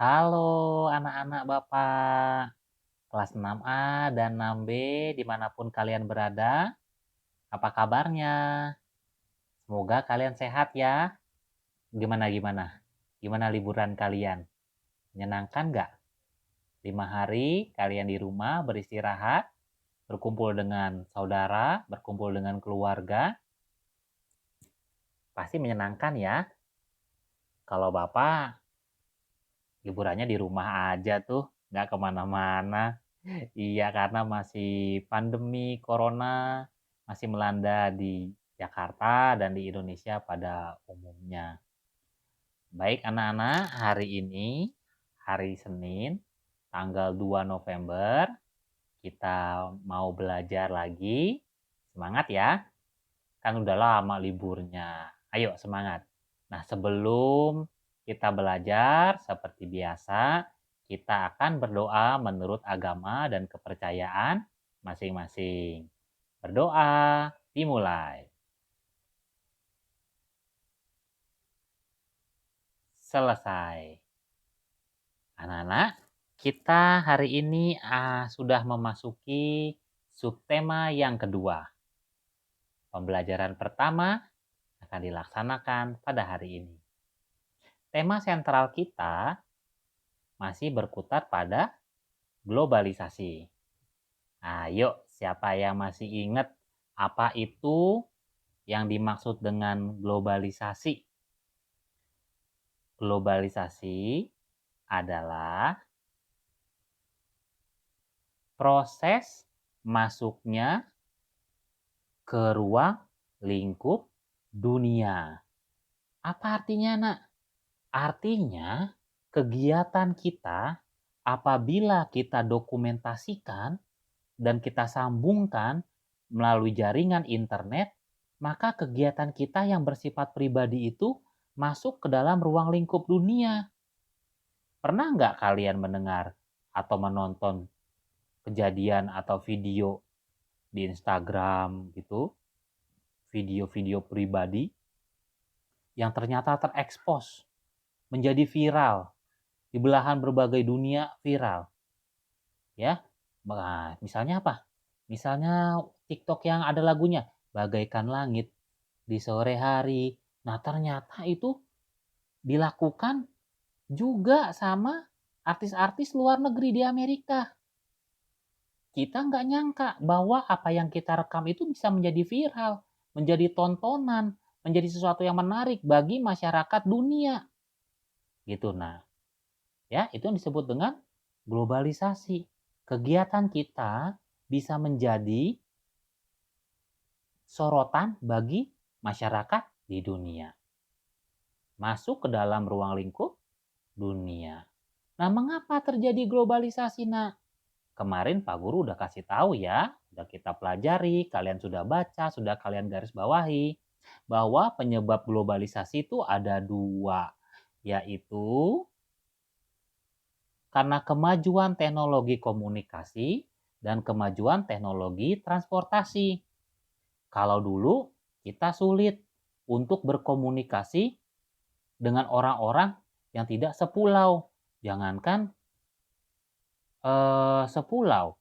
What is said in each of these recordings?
Halo anak-anak Bapak, kelas 6A dan 6B dimanapun kalian berada, apa kabarnya? Semoga kalian sehat ya. Gimana? Gimana liburan kalian? Menyenangkan nggak? 5 hari kalian di rumah beristirahat, berkumpul dengan saudara, berkumpul dengan keluarga, pasti menyenangkan ya. Kalau Bapak liburannya di rumah aja tuh, nggak kemana-mana. Iya, karena masih pandemi corona masih melanda di Jakarta dan di Indonesia pada umumnya. Baik anak-anak, hari ini hari Senin tanggal 2 November kita mau belajar lagi. Semangat ya, kan udah lama liburnya. Ayo semangat. Nah, sebelum kita belajar seperti biasa, kita akan berdoa menurut agama dan kepercayaan masing-masing. Berdoa, dimulai. Selesai. Anak-anak, kita hari ini sudah memasuki subtema yang kedua. Pembelajaran pertama akan dilaksanakan pada hari ini. Tema sentral kita masih berkutat pada globalisasi. Ayo, siapa yang masih ingat apa itu yang dimaksud dengan globalisasi? Globalisasi adalah proses masuknya ke ruang lingkup dunia. Apa artinya, Nak? Artinya, kegiatan kita apabila kita dokumentasikan dan kita sambungkan melalui jaringan internet, maka kegiatan kita yang bersifat pribadi itu masuk ke dalam ruang lingkup dunia. Pernah nggak kalian mendengar atau menonton kejadian atau video di Instagram gitu, video-video pribadi yang ternyata terekspos menjadi viral di belahan berbagai dunia viral, ya? Nah, misalnya apa? Misalnya TikTok yang ada lagunya Bagaikan Langit di Sore Hari. Nah, ternyata itu dilakukan juga sama artis-artis luar negeri di Amerika. Kita nggak nyangka bahwa apa yang kita rekam itu bisa menjadi viral, menjadi tontonan, menjadi sesuatu yang menarik bagi masyarakat dunia. Gitu. Nah, ya, itu yang disebut dengan globalisasi. Kegiatan kita bisa menjadi sorotan bagi masyarakat di dunia. Masuk ke dalam ruang lingkup dunia. Nah, mengapa terjadi globalisasi, Nak? Kemarin Pak Guru udah kasih tahu ya, udah kita pelajari, kalian sudah baca, sudah kalian garis bawahi, bahwa penyebab globalisasi itu ada dua, yaitu karena kemajuan teknologi komunikasi dan kemajuan teknologi transportasi. Kalau dulu kita sulit untuk berkomunikasi dengan orang-orang yang tidak sepulau. Jangankan sepulau.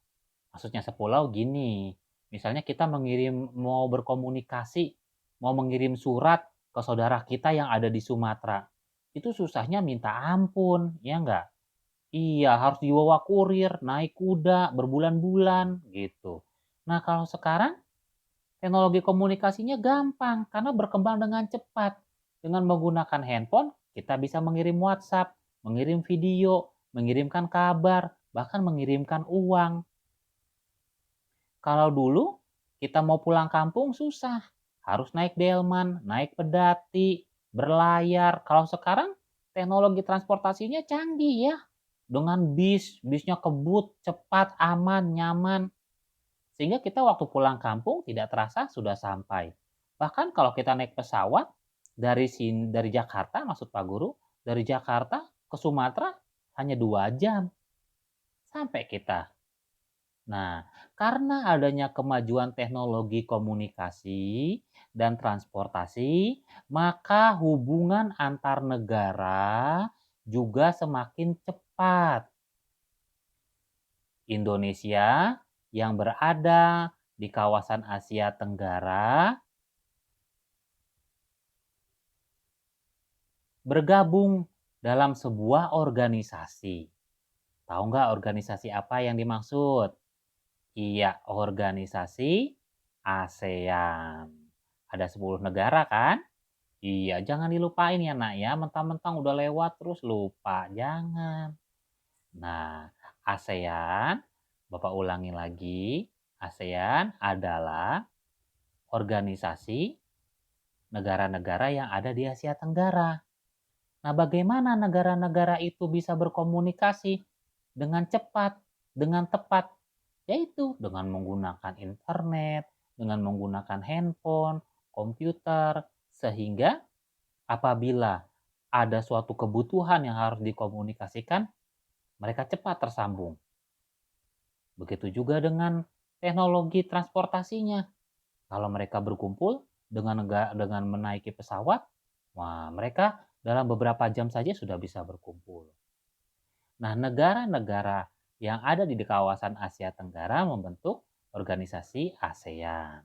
Maksudnya sepulau gini. Misalnya kita mau berkomunikasi, mau mengirim surat ke saudara kita yang ada di Sumatera. Itu susahnya minta ampun, ya enggak? Iya, harus dibawa kurir, naik kuda, berbulan-bulan gitu. Nah, kalau sekarang teknologi komunikasinya gampang karena berkembang dengan cepat. Dengan menggunakan handphone, kita bisa mengirim WhatsApp, mengirim video, mengirimkan kabar, bahkan mengirimkan uang. Kalau dulu kita mau pulang kampung susah, harus naik delman, naik pedati, berlayar. Kalau sekarang teknologi transportasinya canggih ya. Dengan bisnya kebut, cepat, aman, nyaman. Sehingga kita waktu pulang kampung tidak terasa sudah sampai. Bahkan kalau kita naik pesawat dari Jakarta, maksud Pak Guru, dari Jakarta ke Sumatera hanya 2 jam sampai kita. Nah, karena adanya kemajuan teknologi komunikasi dan transportasi, maka hubungan antar negara juga semakin cepat. Indonesia yang berada di kawasan Asia Tenggara bergabung dalam sebuah organisasi. Tahu nggak organisasi apa yang dimaksud? Iya, organisasi ASEAN. Ada 10 negara kan? Iya, jangan dilupain ya nak ya. Mentang-mentang udah lewat terus lupa. Jangan. Nah, ASEAN, Bapak ulangi lagi. ASEAN adalah organisasi negara-negara yang ada di Asia Tenggara. Nah, bagaimana negara-negara itu bisa berkomunikasi dengan cepat, dengan tepat? Yaitu dengan menggunakan internet, dengan menggunakan handphone, komputer, sehingga apabila ada suatu kebutuhan yang harus dikomunikasikan, mereka cepat tersambung. Begitu juga dengan teknologi transportasinya. Kalau mereka berkumpul dengan menaiki pesawat, wah mereka dalam beberapa jam saja sudah bisa berkumpul. Nah, negara-negara yang ada di kawasan Asia Tenggara membentuk organisasi ASEAN.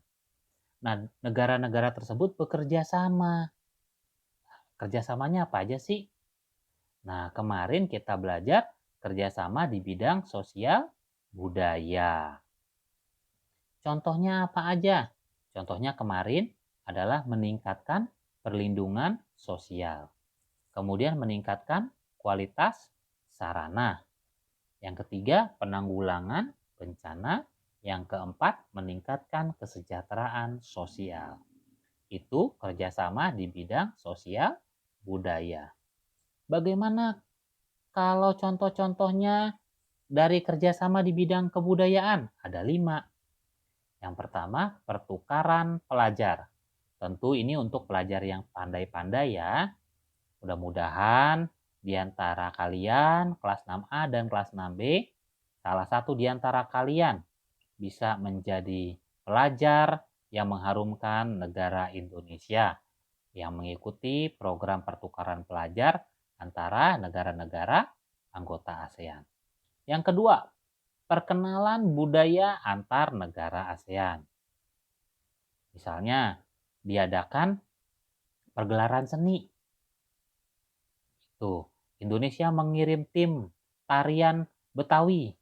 Nah, negara-negara tersebut bekerja sama. Kerjasamanya apa aja sih? Nah, kemarin kita belajar kerjasama di bidang sosial budaya. Contohnya apa aja? Contohnya kemarin adalah meningkatkan perlindungan sosial. Kemudian meningkatkan kualitas sarana. Yang ketiga, penanggulangan bencana. Yang keempat, meningkatkan kesejahteraan sosial. Itu kerjasama di bidang sosial budaya. Bagaimana kalau contoh-contohnya dari kerjasama di bidang kebudayaan? Ada 5. Yang pertama, pertukaran pelajar. Tentu ini untuk pelajar yang pandai-pandai ya. Mudah-mudahan di antara kalian kelas 6A dan kelas 6B, salah satu di antara kalian bisa menjadi pelajar yang mengharumkan negara Indonesia yang mengikuti program pertukaran pelajar antara negara-negara anggota ASEAN. Yang kedua, perkenalan budaya antar negara ASEAN. Misalnya, diadakan pergelaran seni. Tuh, Indonesia mengirim tim tarian Betawi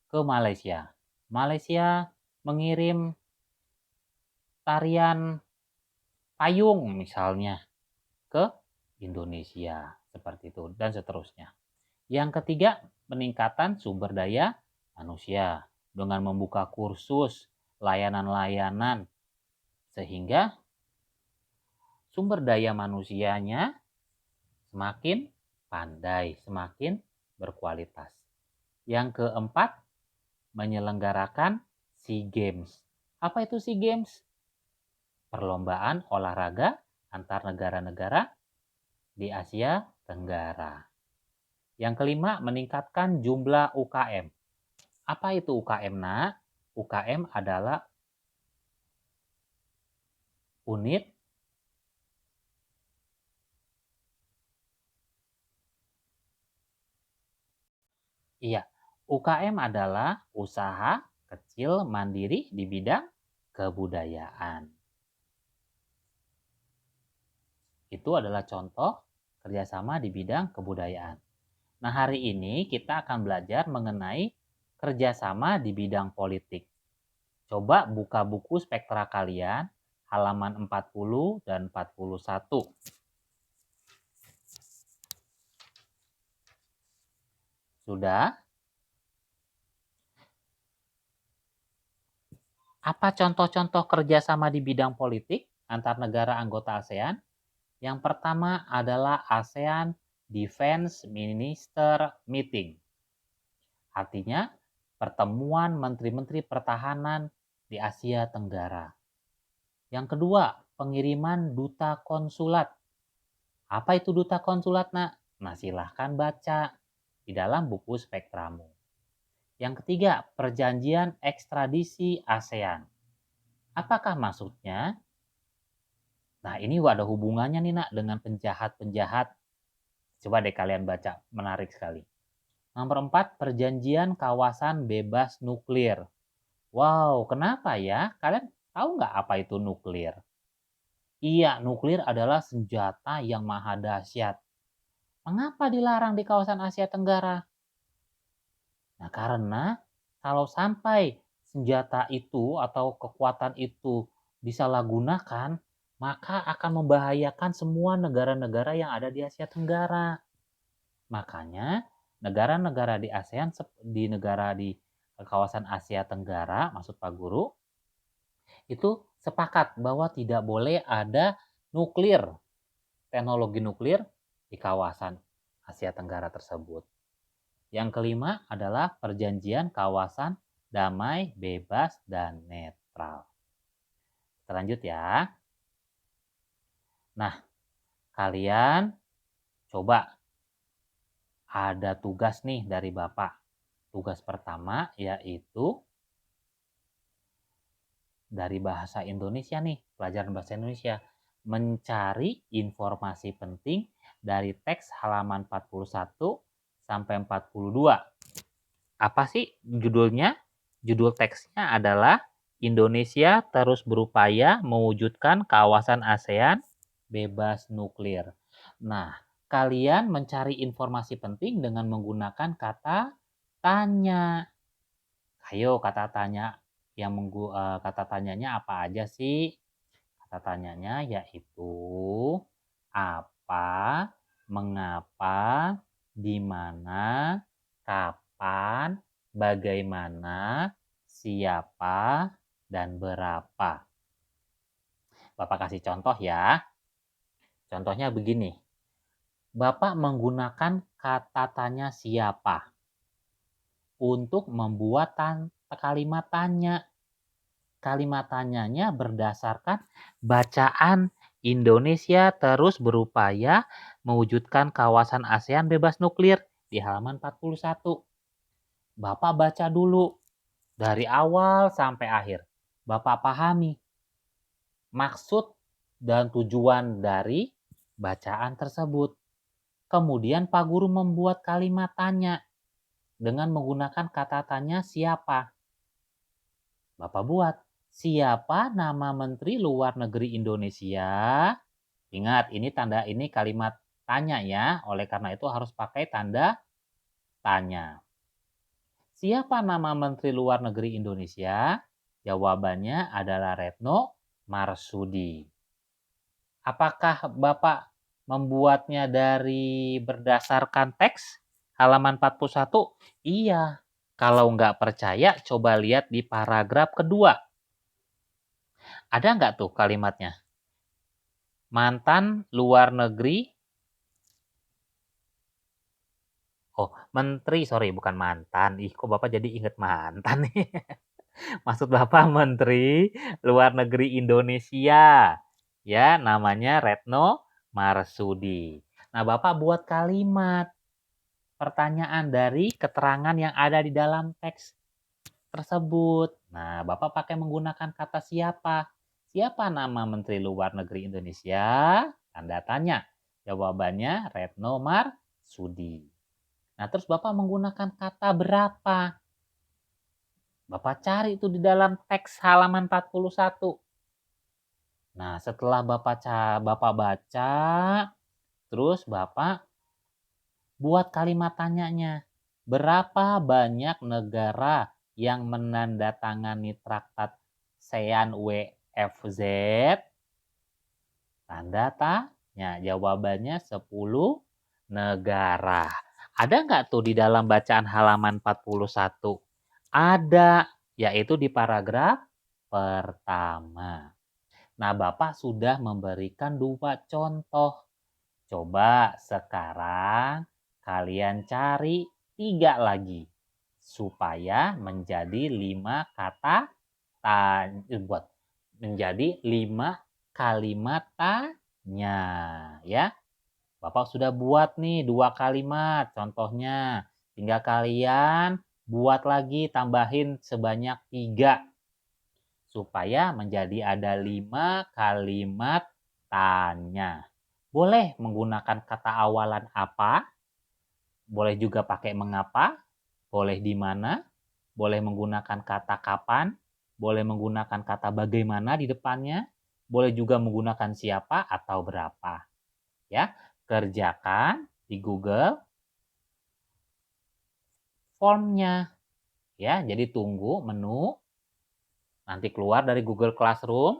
ke Malaysia. Malaysia mengirim tarian payung misalnya ke Indonesia. Seperti itu dan seterusnya. Yang ketiga, peningkatan sumber daya manusia dengan membuka kursus, layanan-layanan sehingga sumber daya manusianya semakin pandai, semakin berkualitas. Yang keempat, menyelenggarakan SEA Games. Apa itu SEA Games? Perlombaan olahraga antar negara-negara di Asia Tenggara. Yang kelima, meningkatkan jumlah UKM. Apa itu UKM, nak? UKM adalah unit Iya, UKM adalah usaha kecil mandiri di bidang kebudayaan. Itu adalah contoh kerjasama di bidang kebudayaan. Nah, hari ini kita akan belajar mengenai kerjasama di bidang politik. Coba buka buku spektra kalian, halaman 40 dan 41. Sudah? Apa contoh-contoh kerjasama di bidang politik antar negara anggota ASEAN? Yang pertama adalah ASEAN Defense Minister Meeting. Artinya, pertemuan menteri-menteri pertahanan di Asia Tenggara. Yang kedua, pengiriman duta konsulat. Apa itu duta konsulat, nak? Nah, silahkan baca di dalam buku spektramu. Yang ketiga, perjanjian ekstradisi ASEAN. Apakah maksudnya? Nah, ini ada hubungannya nih, nak, dengan penjahat-penjahat Coba deh kalian baca, menarik sekali. Nomor 4, perjanjian kawasan bebas nuklir. Wow, kenapa ya? Kalian tahu nggak apa itu nuklir? Iya, nuklir adalah senjata yang maha dahsyat. Mengapa dilarang di kawasan Asia Tenggara? Nah, karena kalau sampai senjata itu atau kekuatan itu disalahgunakan, maka akan membahayakan semua negara-negara yang ada di Asia Tenggara. Makanya negara-negara di ASEAN, di negara di kawasan Asia Tenggara, maksud Pak Guru, itu sepakat bahwa tidak boleh ada nuklir, teknologi nuklir di kawasan Asia Tenggara tersebut. Yang kelima adalah perjanjian kawasan damai, bebas, dan netral. Kita lanjut ya. Nah, kalian coba ada tugas nih dari Bapak. Tugas pertama yaitu dari bahasa Indonesia nih, pelajaran bahasa Indonesia. Mencari informasi penting dari teks halaman 41 sampai 42. Apa sih judulnya? Judul teksnya adalah Indonesia terus berupaya mewujudkan kawasan ASEAN bebas nuklir. Nah, kalian mencari informasi penting dengan menggunakan kata tanya. Ayo kata tanya kata tanyanya apa aja sih? Kata tanyanya yaitu apa, mengapa, di mana, kapan, bagaimana, siapa, dan berapa. Bapak kasih contoh ya. Contohnya begini. Bapak menggunakan kata tanya siapa untuk membuat kalimat tanya. Kalimat tanyanya berdasarkan bacaan Indonesia terus berupaya mewujudkan kawasan ASEAN bebas nuklir di halaman 41. Bapak baca dulu dari awal sampai akhir. Bapak pahami maksud dan tujuan dari bacaan tersebut. Kemudian Pak Guru membuat kalimat tanya dengan menggunakan kata tanya siapa. Bapak buat. Siapa nama Menteri Luar Negeri Indonesia? Ingat, ini kalimat tanya ya. Oleh karena itu harus pakai tanda tanya. Siapa nama Menteri Luar Negeri Indonesia? Jawabannya adalah Retno Marsudi. Apakah Bapak membuatnya dari berdasarkan teks halaman 41? Iya. Kalau nggak percaya, coba lihat di paragraf kedua. Ada nggak tuh kalimatnya? Mantan luar negeri. Oh, menteri, sorry, bukan mantan. Ih, kok Bapak jadi inget mantan nih? Maksud Bapak menteri luar negeri Indonesia. Ya, namanya Retno Marsudi. Nah, Bapak buat kalimat pertanyaan dari keterangan yang ada di dalam teks tersebut. Nah, Bapak pakai menggunakan kata siapa? Siapa nama Menteri Luar Negeri Indonesia? Tanda tanya. Jawabannya Retno Marsudi. Nah, terus Bapak menggunakan kata berapa? Bapak cari itu di dalam teks halaman 41. Nah, setelah Bapak baca, terus Bapak buat kalimat tanyanya. Berapa banyak negara yang menandatangani traktat ASEAN WFZ? Tanda tanya. Jawabannya 10 negara. Ada nggak tuh di dalam bacaan halaman 41? Ada, yaitu di paragraf pertama. Nah, Bapak sudah memberikan 2 contoh. Coba sekarang kalian cari 3 lagi supaya menjadi 5 kata buat menjadi 5 kalimat tanya ya. Bapak sudah buat nih 2 kalimat contohnya. Tinggal kalian buat lagi tambahin sebanyak 3 supaya menjadi ada 5 kalimat tanya. Boleh menggunakan kata awalan apa, boleh juga pakai mengapa, boleh di mana, boleh menggunakan kata kapan, boleh menggunakan kata bagaimana di depannya, boleh juga menggunakan siapa atau berapa. Ya, kerjakan di Google Form-nya. Ya, jadi tunggu menu, nanti keluar dari Google Classroom,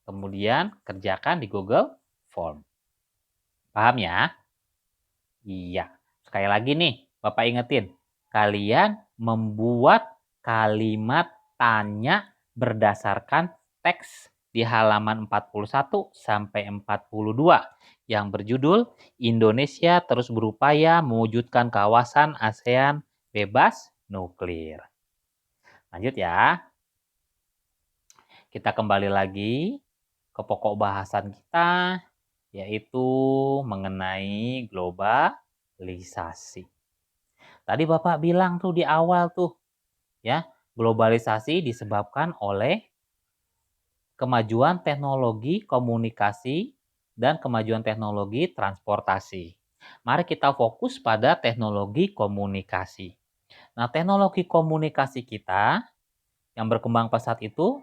kemudian kerjakan di Google Form. Paham ya? Iya. Sekali lagi nih, Bapak ingetin. Kalian membuat kalimat tanya berdasarkan teks di halaman 41 sampai 42 yang berjudul Indonesia terus berupaya mewujudkan kawasan ASEAN bebas nuklir. Lanjut ya. Kita kembali lagi ke pokok bahasan kita, yaitu mengenai globalisasi. Tadi Bapak bilang tuh di awal tuh, ya, globalisasi disebabkan oleh kemajuan teknologi komunikasi dan kemajuan teknologi transportasi. Mari kita fokus pada teknologi komunikasi. Nah, teknologi komunikasi kita yang berkembang pesat itu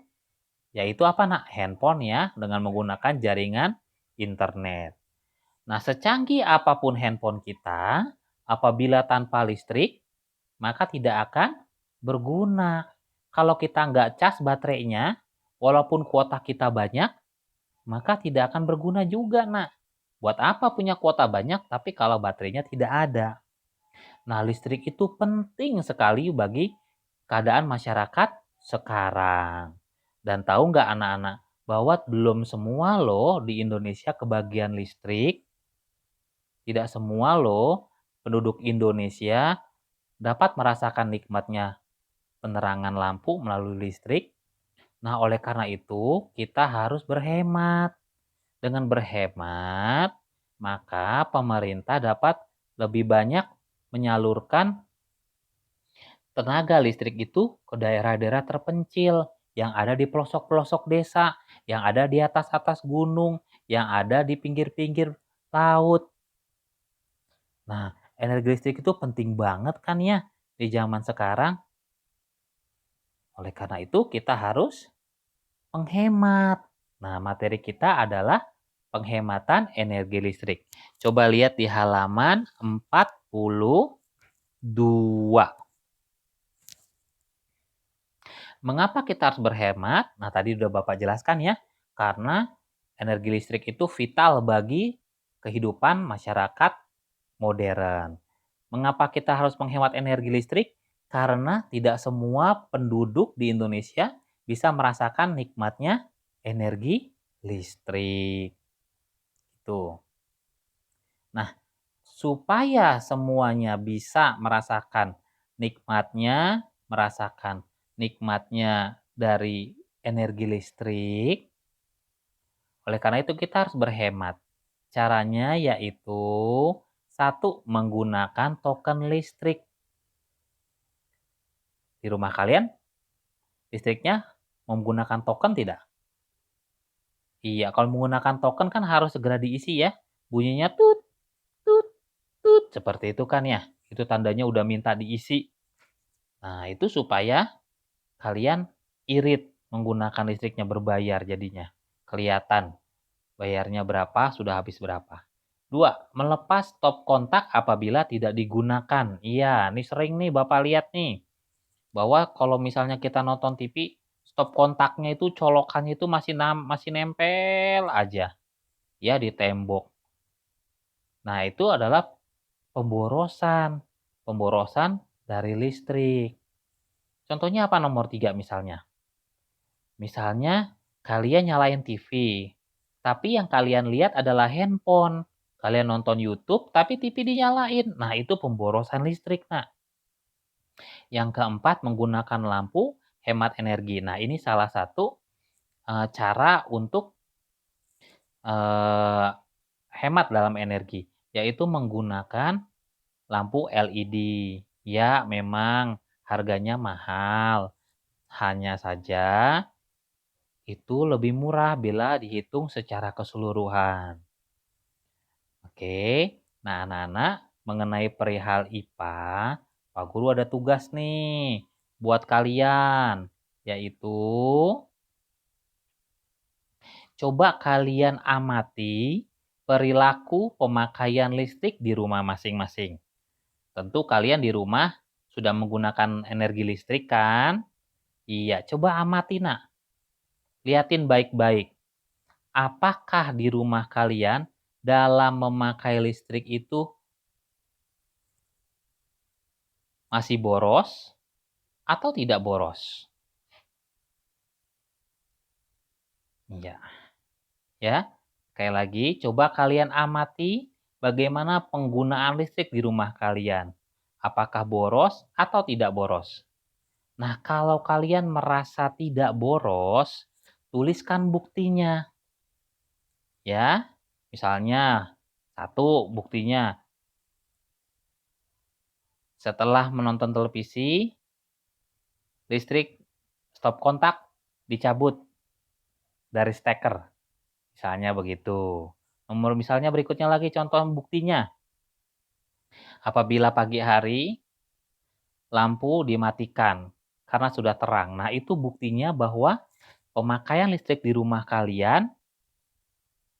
yaitu apa, Nak? Handphone ya, dengan menggunakan jaringan internet. Nah, secanggih apapun handphone kita, apabila tanpa listrik, maka tidak akan berguna. Kalau kita nggak cas baterainya, walaupun kuota kita banyak, maka tidak akan berguna juga, Nak. Buat apa punya kuota banyak, tapi kalau baterainya tidak ada? Nah, listrik itu penting sekali bagi keadaan masyarakat sekarang. Dan tahu nggak anak-anak, bahwa belum semua loh di Indonesia kebagian listrik. Tidak semua loh penduduk Indonesia dapat merasakan nikmatnya penerangan lampu melalui listrik. Nah, oleh karena itu kita harus berhemat. Dengan berhemat, maka pemerintah dapat lebih banyak menyalurkan tenaga listrik itu ke daerah-daerah terpencil yang ada di pelosok-pelosok desa, yang ada di atas-atas gunung, yang ada di pinggir-pinggir laut. Nah, energi listrik itu penting banget kan ya di zaman sekarang. Oleh karena itu kita harus menghemat. Nah, materi kita adalah penghematan energi listrik. Coba lihat di halaman 42. Mengapa kita harus berhemat? Nah, tadi udah Bapak jelaskan ya. Karena energi listrik itu vital bagi kehidupan masyarakat modern. Mengapa kita harus menghemat energi listrik? Karena tidak semua penduduk di Indonesia bisa merasakan nikmatnya energi listrik. Itu. Nah, supaya semuanya bisa merasakan nikmatnya dari energi listrik, oleh karena itu kita harus berhemat. Caranya yaitu satu, menggunakan token listrik. Di rumah kalian listriknya menggunakan token tidak? Iya, kalau menggunakan token kan harus segera diisi ya. Bunyinya tut, tut, tut. Seperti itu kan ya. Itu tandanya udah minta diisi. Nah, itu supaya kalian irit menggunakan listriknya berbayar jadinya. Kelihatan bayarnya berapa, sudah habis berapa. 2. Melepas stop kontak apabila tidak digunakan. Iya, ini sering nih Bapak lihat nih. Bahwa kalau misalnya kita nonton TV, stop kontaknya itu colokannya itu masih nempel aja ya di tembok. Nah, itu adalah pemborosan. Pemborosan dari listrik. Contohnya apa nomor 3 misalnya? Misalnya kalian nyalain TV, tapi yang kalian lihat adalah handphone. Kalian nonton YouTube, tapi TV dinyalain. Nah, itu pemborosan listrik, nah. Yang keempat, menggunakan lampu hemat energi. Nah, ini salah satu cara untuk hemat dalam energi, yaitu menggunakan lampu LED. Ya, memang harganya mahal. Hanya saja itu lebih murah bila dihitung secara keseluruhan. Oke, nah anak-anak mengenai perihal IPA, Pak Guru ada tugas nih buat kalian, yaitu coba kalian amati perilaku pemakaian listrik di rumah masing-masing. Tentu kalian di rumah sudah menggunakan energi listrik kan? Iya, coba amati nak. Liatin baik-baik. Apakah di rumah kalian dalam memakai listrik itu masih boros atau tidak boros? Iya, ya. Sekali lagi, coba kalian amati bagaimana penggunaan listrik di rumah kalian. Apakah boros atau tidak boros? Nah, kalau kalian merasa tidak boros, tuliskan buktinya. Ya, misalnya, satu buktinya, setelah menonton televisi, listrik stop kontak dicabut dari steker. Misalnya begitu. Nomor misalnya berikutnya lagi contoh buktinya. Apabila pagi hari lampu dimatikan karena sudah terang. Nah, itu buktinya bahwa pemakaian listrik di rumah kalian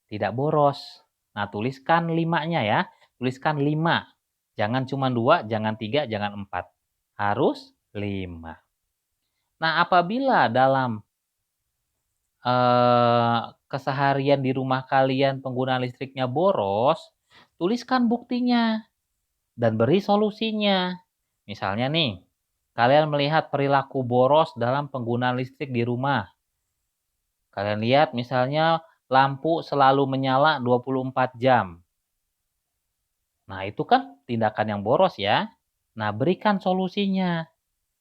tidak boros. Nah, tuliskan 5-nya ya. Tuliskan 5. Jangan cuma 2, jangan 3, jangan 4. Harus 5. Nah, apabila dalam keseharian di rumah kalian penggunaan listriknya boros, tuliskan buktinya dan beri solusinya. Misalnya nih, kalian melihat perilaku boros dalam penggunaan listrik di rumah. Kalian lihat misalnya lampu selalu menyala 24 jam. Nah, itu kan tindakan yang boros ya. Nah, berikan solusinya.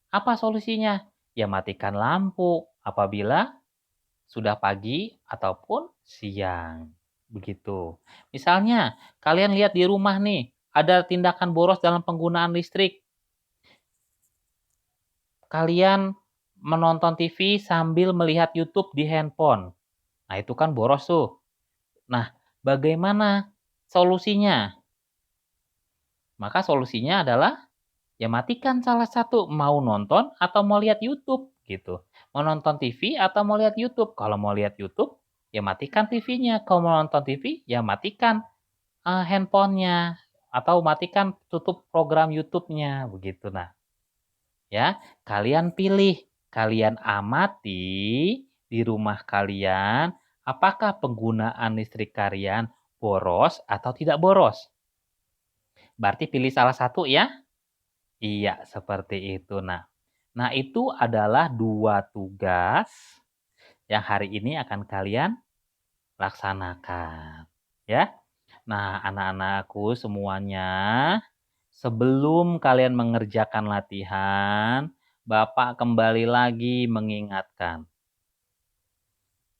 Apa solusinya? Ya matikan lampu apabila sudah pagi ataupun siang. Begitu. Misalnya, kalian lihat di rumah nih, ada tindakan boros dalam penggunaan listrik. Kalian menonton TV sambil melihat YouTube di handphone. Nah, itu kan boros tuh. Nah, bagaimana solusinya? Maka solusinya adalah ya matikan salah satu, mau nonton atau mau lihat YouTube gitu. Mau nonton TV atau mau lihat YouTube. Kalau mau lihat YouTube, ya matikan TV-nya. Kalau mau nonton TV, ya matikan handphonenya atau matikan tutup program YouTube-nya begitu. Nah, ya, kalian pilih, kalian amati di rumah kalian apakah penggunaan listrik kalian boros atau tidak boros. Berarti pilih salah satu ya. Iya, seperti itu. Nah, itu adalah 2 tugas yang hari ini akan kalian laksanakan, ya. Nah, anak-anakku semuanya, sebelum kalian mengerjakan latihan, Bapak kembali lagi mengingatkan.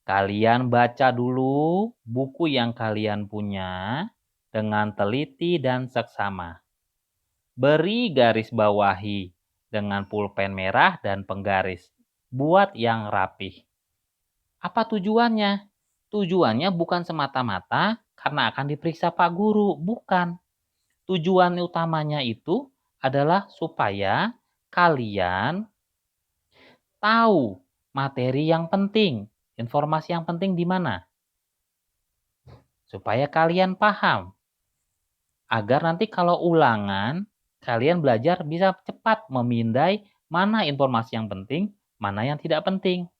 Kalian baca dulu buku yang kalian punya dengan teliti dan seksama. Beri garis bawahi dengan pulpen merah dan penggaris. Buat yang rapih. Apa tujuannya? Tujuannya bukan semata-mata karena akan diperiksa Pak Guru, bukan. Tujuan utamanya itu adalah supaya kalian tahu materi yang penting, informasi yang penting di mana. Supaya kalian paham. Agar nanti kalau ulangan, kalian belajar bisa cepat memindai mana informasi yang penting, mana yang tidak penting.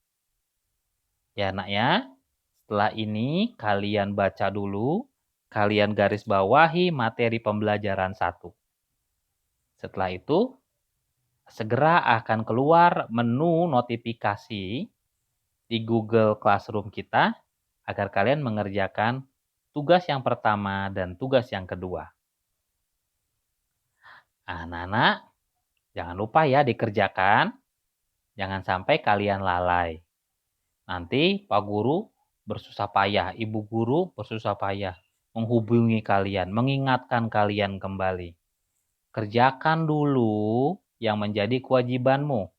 Ya nak ya, setelah ini kalian baca dulu, kalian garis bawahi materi pembelajaran 1. Setelah itu, segera akan keluar menu notifikasi di Google Classroom kita agar kalian mengerjakan tugas yang pertama dan tugas yang kedua. Anak-anak, jangan lupa ya dikerjakan. Jangan sampai kalian lalai. Nanti Pak Guru bersusah payah, Ibu Guru bersusah payah menghubungi kalian, mengingatkan kalian kembali. Kerjakan dulu yang menjadi kewajibanmu.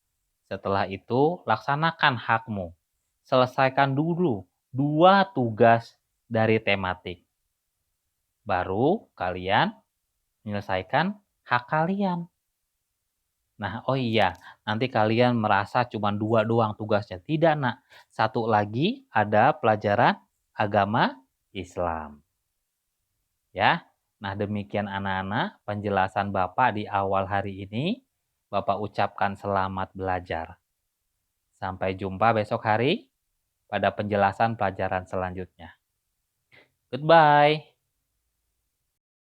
Setelah itu, laksanakan hakmu. Selesaikan dulu 2 tugas dari tematik. Baru kalian menyelesaikan hak kalian. Nah, oh iya, nanti kalian merasa cuma 2 doang tugasnya. Tidak, Nak. Satu lagi ada pelajaran agama Islam. Ya. Nah, demikian anak-anak penjelasan Bapak di awal hari ini. Bapak ucapkan selamat belajar. Sampai jumpa besok hari pada penjelasan pelajaran selanjutnya. Goodbye.